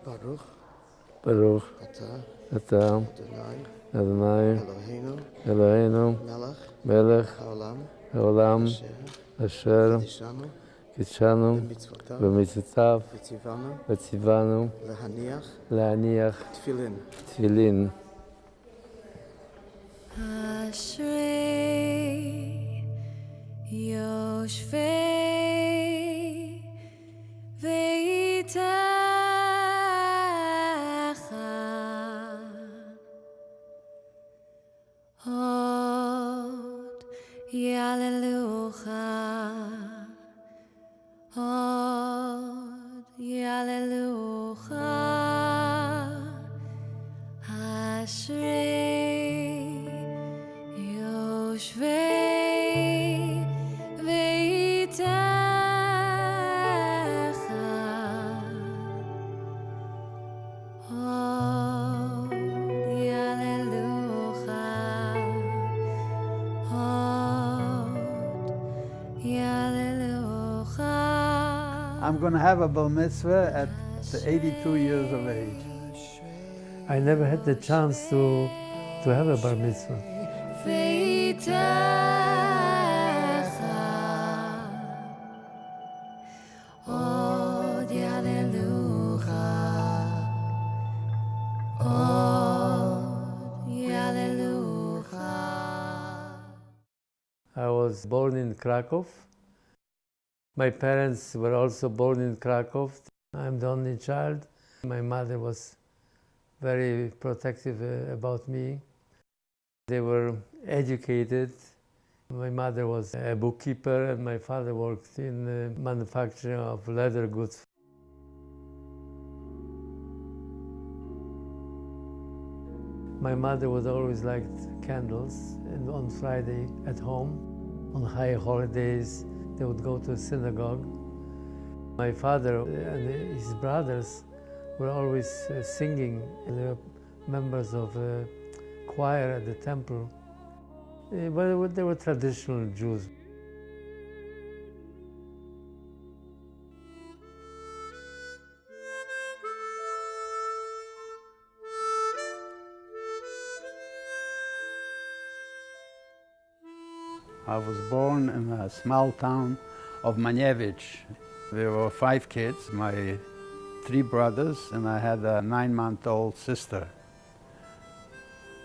Baruch, Baruch, Atah, Atah, Adonai, Adonai, Eloheinu, Eloheinu, Melech, Melech Haolam, Haolam, Asher, Asher Kiddushanu, Kitshanu, B'mitzvotav, B'mitzvotav, V'tzivanu, V'tzivanu, Lehaniach, Le'aniach Tfilin. Tfilin. Ashrei Yoshvei Veitecha Hod Yalelucha Hod Yalelucha Ashrei Yoshvei Veitecha Hod Yalelucha Hod Yalelucha. I'm going to have a bar mitzvah at 82 years of age. I never had the chance to have a bar mitzvah. Od Yalelucha, Od Yalelucha. I was born in Krakow. My parents were also born in Krakow. I'm the only child. My mother was very protective about me. They were educated. My mother was a bookkeeper and my father worked in the manufacturing of leather goods. My mother would always liked candles, and on Friday at home, on high holidays, they would go to synagogue. My father and his brothers were always singing. They were members of a choir at the temple. But they were traditional Jews. I was born in a small town of Manevich. There were 5 kids, my 3 brothers, and I had a 9-month-old sister.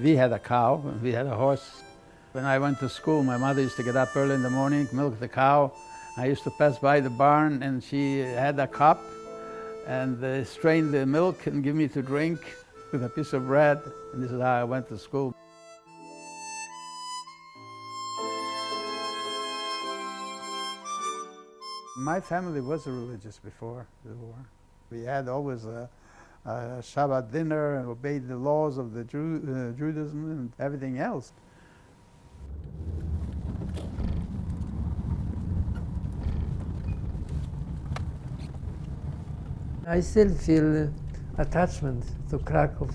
We had a cow, we had a horse. When I went to school, my mother used to get up early in the morning, milk the cow. I used to pass by the barn and she had a cup and strained the milk and give me to drink with a piece of bread. And this is how I went to school. My family was religious before the war. We had always a Shabbat dinner and obeyed the laws of the Judaism and everything else. I still feel attachment to Krakow.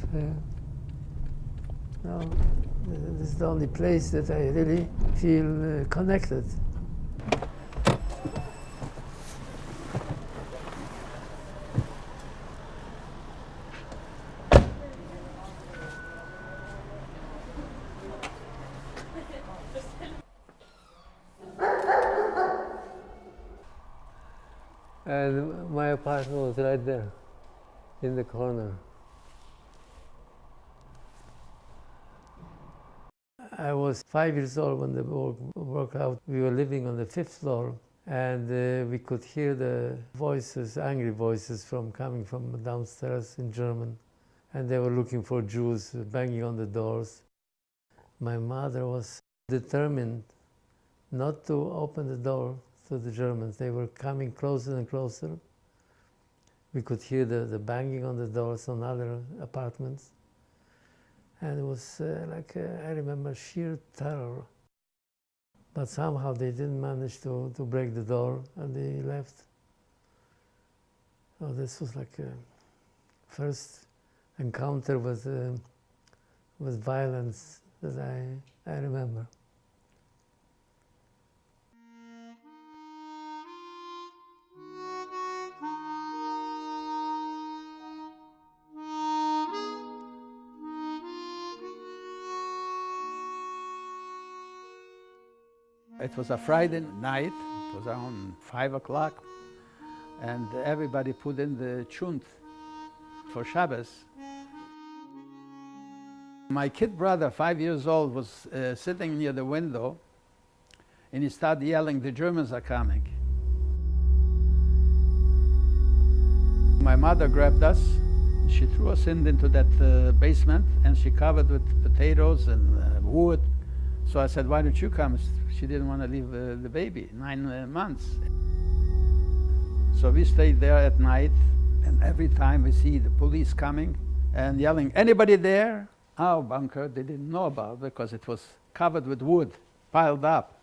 No, this is the only place that I really feel connected. And my apartment was right there, in the corner. I was 5 years old when the war broke out. We were living on the 5th floor, and we could hear the voices, angry voices coming from downstairs in German. And they were looking for Jews, banging on the doors. My mother was determined not to open the door to the Germans. They were coming closer and closer. We could hear the banging on the doors on other apartments. And it was I remember, sheer terror. But somehow they didn't manage to break the door, and they left. So this was like a first encounter with violence that I remember. It was a Friday night, it was around 5 o'clock, and everybody put in the chunt for Shabbos. My kid brother, 5 years old, was sitting near the window, and he started yelling, "The Germans are coming." My mother grabbed us, she threw us into that basement, and she covered with potatoes and wood. So I said, "Why don't you come?" She didn't want to leave the baby, 9 months. So we stayed there at night, and every time we see the police coming and yelling, "Anybody there?" Our bunker they didn't know about because it was covered with wood, piled up.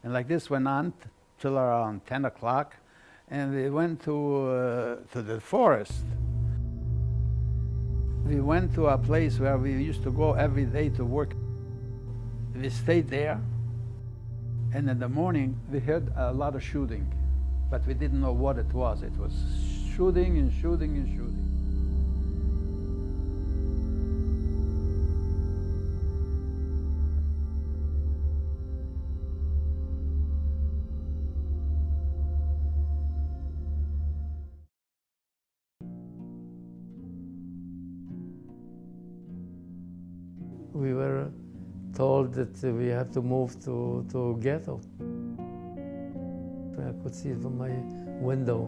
And like this went on till around 10 o'clock, and we went to the forest. We went to a place where we used to go every day to work. We stayed there, and in the morning we heard a lot of shooting, but we didn't know what it was. It was shooting and shooting and shooting. We were told that we had to move to ghetto. I could see it from my window,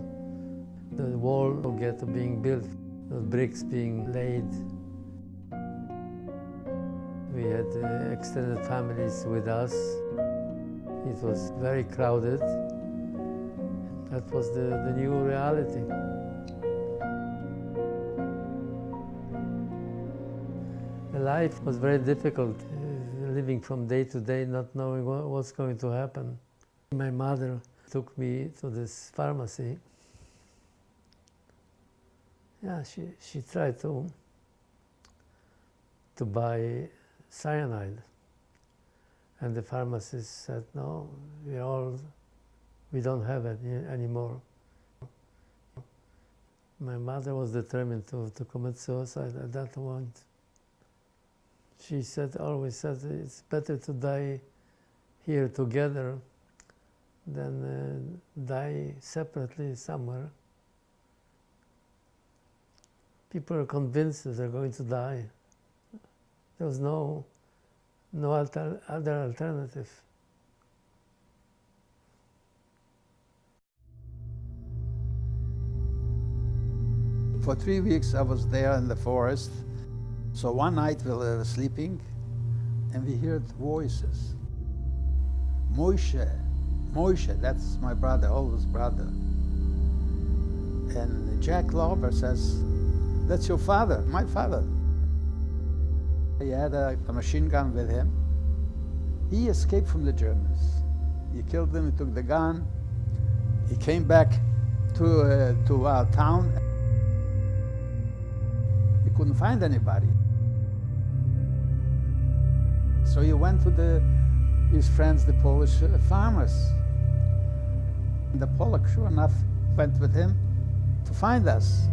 the wall of ghetto being built, the bricks being laid. We had extended families with us. It was very crowded. That was the new reality. The life was very difficult, living from day to day, not knowing what's going to happen. My mother took me to this pharmacy. Yeah, she tried to buy cyanide. And the pharmacist said, "No, we don't have it anymore." My mother was determined to commit suicide at that point. She always said, "It's better to die here together than die separately somewhere." People are convinced that they're going to die. There was no other alternative. For 3 weeks I was there in the forest. So one night we were sleeping, and we heard voices. Moshe, Moshe, that's my brother, oldest brother. And Jack Lauber says, "That's your father, my father." He had a machine gun with him. He escaped from the Germans. He killed them, he took the gun. He came back to our town. He couldn't find anybody. So he went to his friends, the Polish farmers. And the Polak, sure enough, went with him to find us.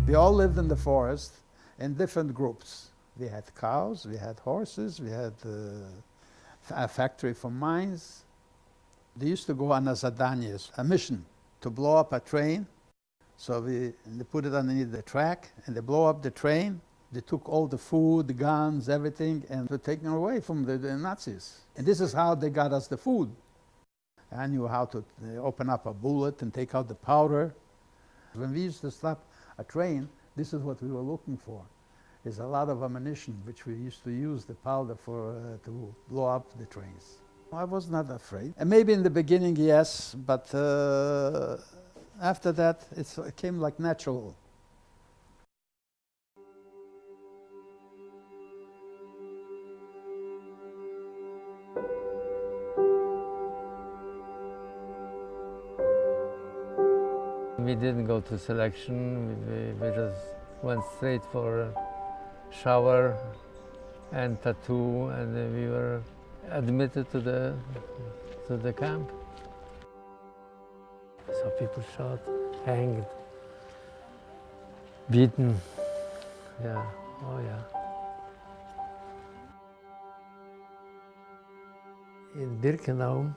We all lived in the forest in different groups. We had cows, we had horses, we had a factory for mines. They used to go on a zadanias, a mission, to blow up a train. So they put it underneath the track, and they blow up the train. They took all the food, the guns, everything, and were taken away from the Nazis. And this is how they got us the food. I knew how to open up a bullet and take out the powder. When we used to stop a train, this is what we were looking for. There's a lot of ammunition, which we used to use the powder for to blow up the trains. I was not afraid. And maybe in the beginning, yes, but after that, it came like natural. didn't go to selection. We just went straight for a shower and tattoo, and we were admitted to the camp. So people shot, hanged, beaten. Yeah, oh yeah. In Birkenau,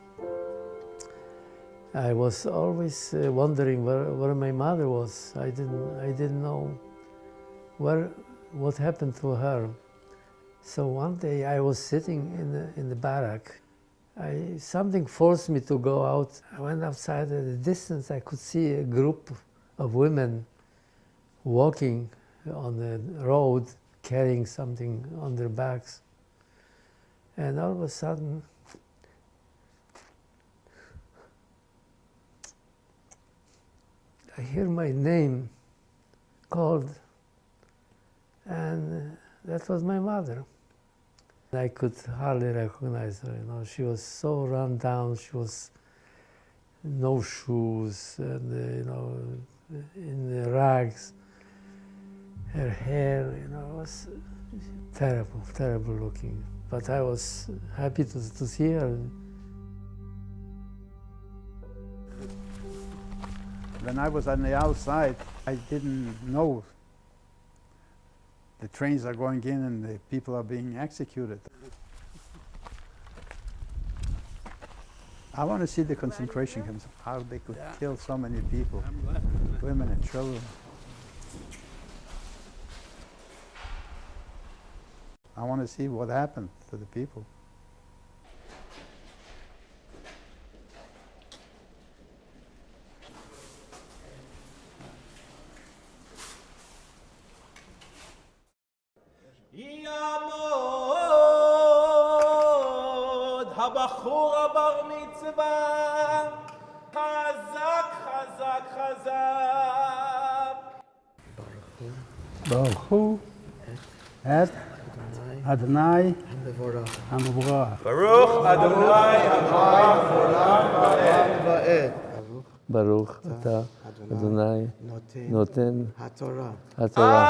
I was always wondering where my mother was. I didn't know what happened to her. So one day I was sitting in the barrack. Something forced me to go out. I went outside. At a distance, I could see a group of women walking on the road, carrying something on their backs. And all of a sudden, I hear my name called, and that was my mother. I could hardly recognize her, you know. She was so run down. She was no shoes, and you know, in the rags. Her hair, you know, was terrible, terrible looking. But I was happy to see her. When I was on the outside, I didn't know the trains are going in and the people are being executed. I want to see the concentration camps, how they could kill so many people, women and children. I want to see what happened to the people. יעמוד הבחור הבר מצווה חזק חזק חזק Baruch Hu et Adonai HaMevorach. ברוך אדוני Baruch Ata Adonai Noten HaTorah. HaTorah.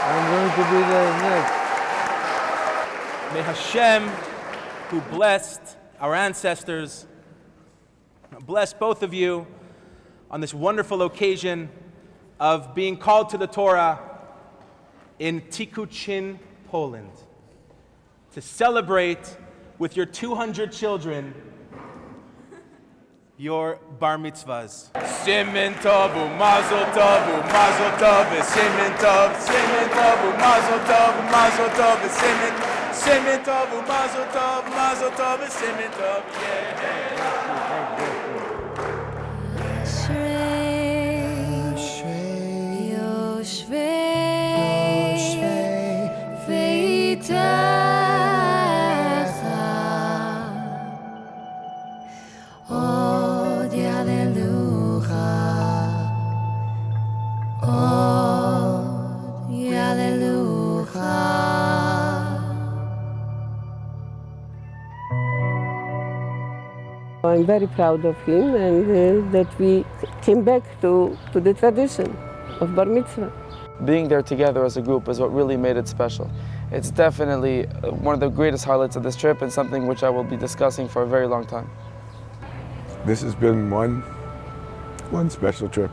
I'm going to be there next. May Hashem, who blessed our ancestors, bless both of you on this wonderful occasion of being called to the Torah in Tikuchin, Poland, to celebrate with your 200 children your bar mitzvahs. Simen tov u'mazel tov u'mazel tov v'simen tov, simen tov u'mazel tov u'mazel tov v'simen, simen tov u'mazel tov v'simen tov, אשרי יושבי ביתך עוד יעללוך עוד יעללוך I'm very proud of him and that we came back to the tradition of Bar Mitzvah. Being there together as a group is what really made it special. It's definitely one of the greatest highlights of this trip and something which I will be discussing for a very long time. This has been one special trip.